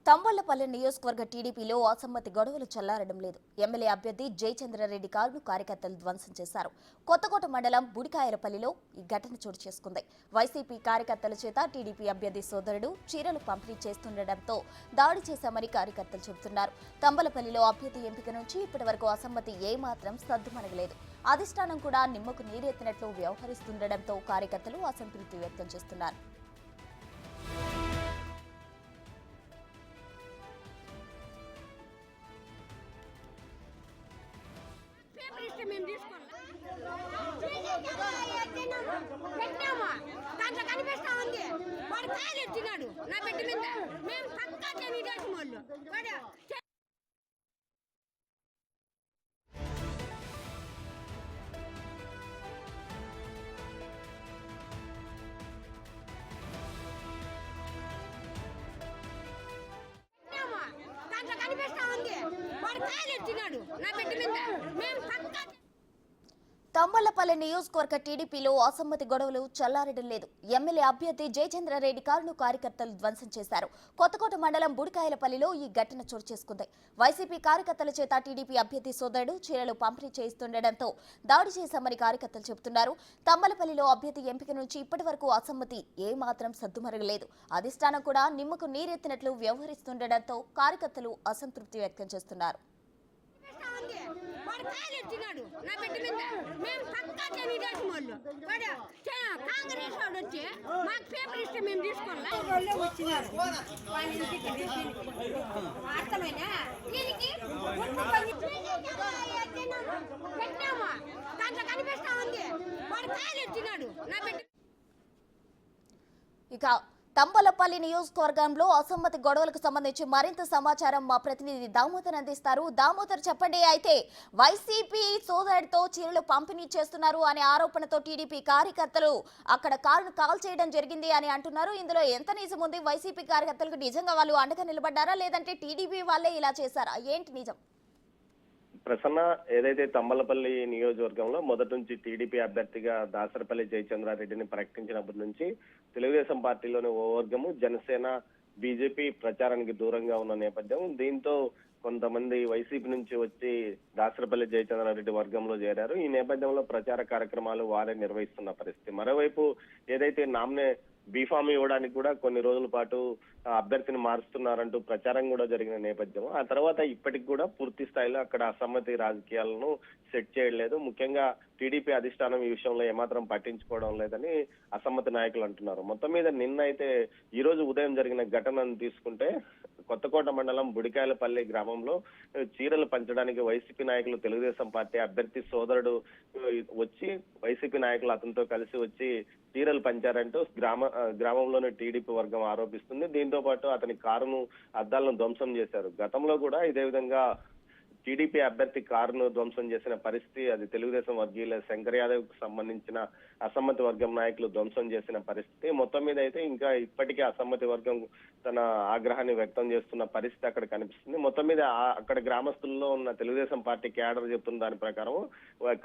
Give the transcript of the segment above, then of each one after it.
తంబళ్లపల్లి నియోజకవర్గ టీడీపీలో అసమ్మతి గొడవలు చల్లారడం లేదు. ఎమ్మెల్యే అభ్యర్థి జయచంద్రారెడ్డి కారును కార్యకర్తలు ధ్వంసం చేశారు. కొత్తకోట మండలం బుడికాయలపల్లిలో ఈ ఘటన చోటు చేసుకుంది. వైసీపీ కార్యకర్తల చేత టీడీపీ అభ్యర్థి సోదరుడు చీరలు పంపిణీ చేస్తుండటంతో దాడి చేశామని కార్యకర్తలు చెబుతున్నారు. తంబలపల్లిలో అభ్యర్థి ఎంపిక నుంచి ఇప్పటి వరకు అసమ్మతి ఏమాత్రం సద్దుమణగలేదు. అధిష్టానం కూడా నిమ్మకు నీరెత్తినట్లు వ్యవహరిస్తుండటంతో కార్యకర్తలు అసంతృప్తి వ్యక్తం చేస్తున్నారు. దాంట్లో కనిపిస్తా ఉంది వాడు కాయలు ఎత్తినాడు నా బిడ్డ మీద మేము పక్కా తెలియజేసిన వాళ్ళు దాంట్లో కనిపిస్తా ఉంది వాడు కాయలు ఎత్తినాడు నా బిడ్డ మీద మేము పక్కా. తంబళ్లపల్లి నియోజకవర్గ టీడీపీలో అసమ్మతి గొడవలు చల్లారడం లేదు. ఎమ్మెల్యే అభ్యర్థి జయచంద్రారెడ్డి కారును కార్యకర్తలు ధ్వంసం చేశారు. కొత్తకోట మండలం బుడికాయలపల్లిలో ఈ ఘటన చోటు చేసుకుంది. వైసీపీ కార్యకర్తల చేత టీడీపీ అభ్యర్థి సోదరుడు చీరలు పంపిణీ చేస్తుండటంతో దాడి చేశామని కార్యకర్తలు చెబుతున్నారు. తంబళ్లపల్లిలో అభ్యర్థి ఎంపిక నుంచి ఇప్పటి వరకు అసమ్మతి ఏమాత్రం సద్దుమరగలేదు. అధిష్టానం కూడా నిమ్మకు నీరెత్తినట్లు వ్యవహరిస్తుండటంతో కార్యకర్తలు అసంతృప్తి వ్యక్తం చేస్తున్నారు. నా బిడ్డ మీద మేము పక్కా తెలియజేసిన వాళ్ళు కాంగ్రెస్ వాడు వచ్చి మాకు పేపర్ ఇస్తే మేము తీసుకోవాలి వచ్చినారు అర్థమైనా దీనికి పెట్టామా దాంట్లో కనిపిస్తా ఉంది వాడు కాయలు ఎత్తినాడు నా బిడ్డ. ఇక తంబలపల్లి నియోజకవర్గంలో అసమ్మతి గొడవలకు సంబంధించి మరింత సమాచారం మా ప్రతినిధి దామోదర్ అందిస్తారు. దామోదర్, చెప్పండి. అయితే వైసీపీ సోదరుడితో చీరలు పంపిణీ చేస్తున్నారు అనే ఆరోపణతో టీడీపీ కార్యకర్తలు అక్కడ కారును కాల్ చేయడం జరిగింది అని అంటున్నారు. ఇందులో ఎంత నిజం ఉంది? వైసీపీ కార్యకర్తలకు నిజంగా వాళ్ళు అండగా నిలబడ్డారా, లేదంటే టీడీపీ వాళ్ళే ఇలా చేశారా? ఏంటి నిజం? ప్రసన్న, ఏదైతే తంబలపల్లి నియోజకవర్గంలో మొదటి నుంచి టీడీపీ అభ్యర్థిగా దాసరపల్లి జయచంద్రారెడ్డిని ప్రకటించినప్పటి నుంచి తెలుగుదేశం పార్టీలోని ఓ వర్గము, జనసేన, బీజేపీ ప్రచారానికి దూరంగా ఉన్న నేపథ్యం. దీంతో కొంతమంది వైసీపీ నుంచి వచ్చి దాసరపల్లి జయచంద్రారెడ్డి వర్గంలో చేరారు. ఈ నేపథ్యంలో ప్రచార కార్యక్రమాలు వారే నిర్వహిస్తున్న పరిస్థితి. మరోవైపు ఏదైతే నామ్నే బీఫామ్ ఇవ్వడానికి కూడా కొన్ని రోజుల పాటు అభ్యర్థిని మారుస్తున్నారంటూ ప్రచారం కూడా జరిగిన నేపథ్యం. ఆ తర్వాత ఇప్పటికి కూడా పూర్తి స్థాయిలో అక్కడ అసమ్మతి రాజకీయాలను సెట్ చేయలేదు. ముఖ్యంగా టీడీపీ అధిష్టానం ఈ విషయంలో ఏమాత్రం పట్టించుకోవడం లేదని అసమ్మతి నాయకులు అంటున్నారు. మొత్తం మీద నిన్న అయితే ఈ రోజు ఉదయం జరిగిన ఘటనను తీసుకుంటే కొత్తకోట మండలం బుడికాయలపల్లి గ్రామంలో చీరలు పంచడానికి వైసీపీ నాయకులు తెలుగుదేశం పార్టీ అభ్యర్థి సోదరుడు వచ్చి వైసీపీ నాయకులు అతనితో కలిసి వచ్చి చీరలు పంచారంటూ గ్రామంలోని టీడీపీ వర్గం ఆరోపిస్తుంది. దీంతో పాటు అతని కారును అద్దాలను ధ్వంసం చేశారు. గతంలో కూడా ఇదే విధంగా టీడీపీ అభ్యర్థి కారును ధ్వంసం చేసిన పరిస్థితి, అది తెలుగుదేశం వర్గీయుల శంకర్ యాదవ్ కు సంబంధించిన అసమ్మతి వర్గం నాయకులు ధ్వంసం చేసిన పరిస్థితి. మొత్తం మీద అయితే ఇంకా ఇప్పటికే అసమ్మతి వర్గం తన ఆగ్రహాన్ని వ్యక్తం చేస్తున్న పరిస్థితి అక్కడ కనిపిస్తుంది. మొత్తం మీద అక్కడ గ్రామస్తుల్లో ఉన్న తెలుగుదేశం పార్టీ క్యాడర్ చెప్తున్న దాని ప్రకారం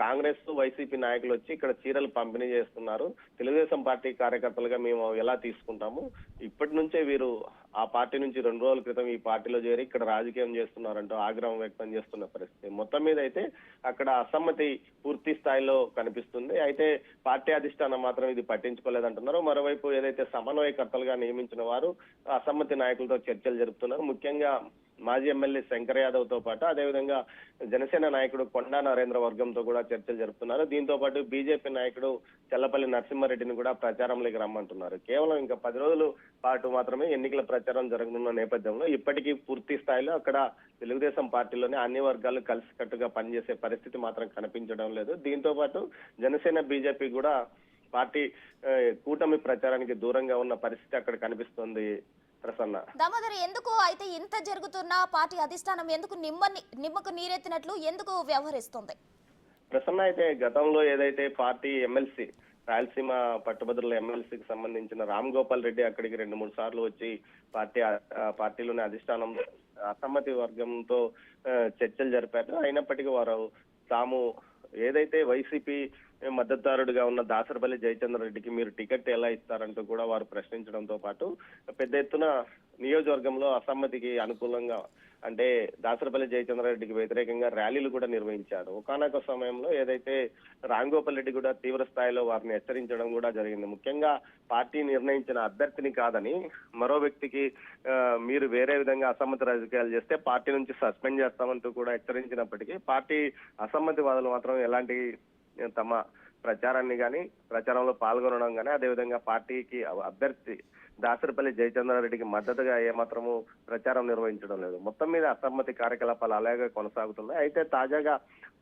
కాంగ్రెస్ వైసీపీ నాయకులు వచ్చి ఇక్కడ చీరలు పంపిణీ చేస్తున్నారు. తెలుగుదేశం పార్టీ కార్యకర్తలుగా మేము ఎలా తీసుకుంటాము, ఇప్పటి నుంచే వీరు ఆ పార్టీ నుంచి 2 రోజుల క్రితం ఈ పార్టీలో చేరి ఇక్కడ రాజకీయం చేస్తున్నారంటూ ఆగ్రహం వ్యక్తం చేస్తున్న పరిస్థితి. మొత్తం మీద అయితే అక్కడ అసమ్మతి పూర్తి స్థాయిలో కనిపిస్తుంది. అయితే పార్టీ అధిష్టానం మాత్రం ఇది పట్టించుకోలేదంటున్నారు. మరోవైపు ఏదైతే సమన్వయకర్తలుగా నియమించిన వారు అసమ్మతి నాయకులతో చర్చలు జరుపుతున్నారు. ముఖ్యంగా మాజీ ఎమ్మెల్యే శంకర్ యాదవ్ తో పాటు అదేవిధంగా జనసేన నాయకుడు కొండా నరేంద్ర వర్గంతో కూడా చర్చలు జరుపుతున్నారు. దీంతో పాటు బీజేపీ నాయకుడు చల్లపల్లి నరసింహారెడ్డిని కూడా ప్రచారంలోకి రమ్మంటున్నారు. కేవలం ఇంకా 10 రోజుల పాటు మాత్రమే ఎన్నికల ప్రచారం జరగనున్న నేపథ్యంలో ఇప్పటికీ పూర్తి స్థాయిలో అక్కడ తెలుగుదేశం పార్టీలోనే అన్ని వర్గాలు కలిసికట్టుగా పనిచేసే పరిస్థితి మాత్రం కనిపించడం లేదు. దీంతో పాటు జనసేన, బీజేపీ కూడా పార్టీ కూటమి ప్రచారానికి దూరంగా ఉన్న పరిస్థితి అక్కడ కనిపిస్తోంది. దామోదర్, ఎందుకు అయితే ఇంత జరుగుతున్నా పార్టీ అధిష్టానం ఎందుకు నిమ్మకు నీరెత్తినట్లు ఎందుకు వ్యవహరిస్తుంది? ప్రసన్న, అయితే గతంలో ఏదైతే పార్టీ ఎమ్మెల్సీ రాయలసీమ పట్టుభద్రుల ఎమ్మెల్సీకి సంబంధించిన రామ్ గోపాల్ రెడ్డి అక్కడికి 2-3 సార్లు వచ్చి పార్టీలోని అధిష్టానం అసమ్మతి వర్గంతో చర్చలు జరిపారు. అయినప్పటికీ వారు తాము ఏదైతే వైసీపీ మద్దతుదారుడిగా ఉన్న దాసరపల్లి జయచంద్రారెడ్డికి మీరు టికెట్ ఎలా ఇస్తారంటూ కూడా వారు ప్రశ్నించడంతో పాటు పెద్ద ఎత్తున నియోజకవర్గంలో అసమ్మతికి అనుకూలంగా అంటే దాసరపల్లి జయచంద్రారెడ్డికి వ్యతిరేకంగా ర్యాలీలు కూడా నిర్వహించారు. ఒకానొక సమయంలో ఏదైతే రాంగోపాల్ రెడ్డి కూడా తీవ్ర స్థాయిలో వారిని హెచ్చరించడం కూడా జరిగింది. ముఖ్యంగా పార్టీ నిర్ణయించిన అభ్యర్థిని కాదని మరో వ్యక్తికి మీరు వేరే విధంగా అసమ్మతి రాజకీయాలు చేస్తే పార్టీ నుంచి సస్పెండ్ చేస్తామంటూ కూడా హెచ్చరించినప్పటికీ పార్టీ అసమ్మతి వాదులు మాత్రం ఎలాంటి తమ ప్రచారాన్ని కానీ ప్రచారంలో పాల్గొనడం కానీ అదేవిధంగా పార్టీకి అభ్యర్థి దాసరపల్లి జయచంద్రారెడ్డికి మద్దతుగా ఏమాత్రము ప్రచారం నిర్వహించడం లేదు. మొత్తం మీద అసమ్మతి కార్యకలాపాలు అలాగే కొనసాగుతున్నాయి. అయితే తాజాగా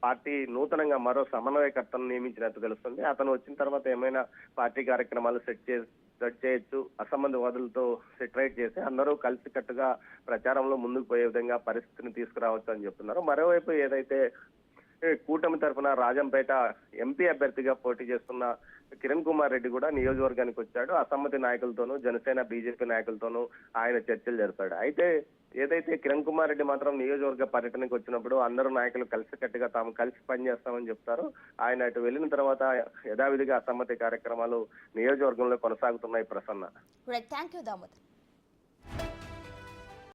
పార్టీ నూతనంగా మరో సమన్వయకర్తను నియమించినట్టు తెలుస్తుంది. అతను వచ్చిన తర్వాత ఏమైనా పార్టీ కార్యక్రమాలు సెట్ చేయొచ్చు, అసమ్మతి వాదులతో సెటరేట్ చేసి అందరూ కలిసికట్టుగా ప్రచారంలో ముందుకు పోయే విధంగా పరిస్థితిని తీసుకురావచ్చు అని చెప్తున్నారు. మరోవైపు ఏదైతే కూటమి తరఫున రాజంపేట ఎంపీ అభ్యర్థిగా పోటీ చేస్తున్న కిరణ్ కుమార్ రెడ్డి కూడా నియోజకవర్గానికి వచ్చాడు. అసమ్మతి నాయకులతోనూ జనసేన బీజేపీ నాయకులతోనూ ఆయన చర్చలు జరిపాడు. అయితే ఏదైతే కిరణ్ కుమార్ రెడ్డి మాత్రం నియోజకవర్గ పర్యటనకు వచ్చినప్పుడు అందరూ నాయకులు కలిసికట్టుగా తాము కలిసి పనిచేస్తామని చెప్తారు. ఆయన అటు వెళ్ళిన తర్వాత యథావిధిగా అసమ్మతి కార్యక్రమాలు నియోజకవర్గంలో కొనసాగుతున్నాయి. ప్రసన్న. Thank you Damodar.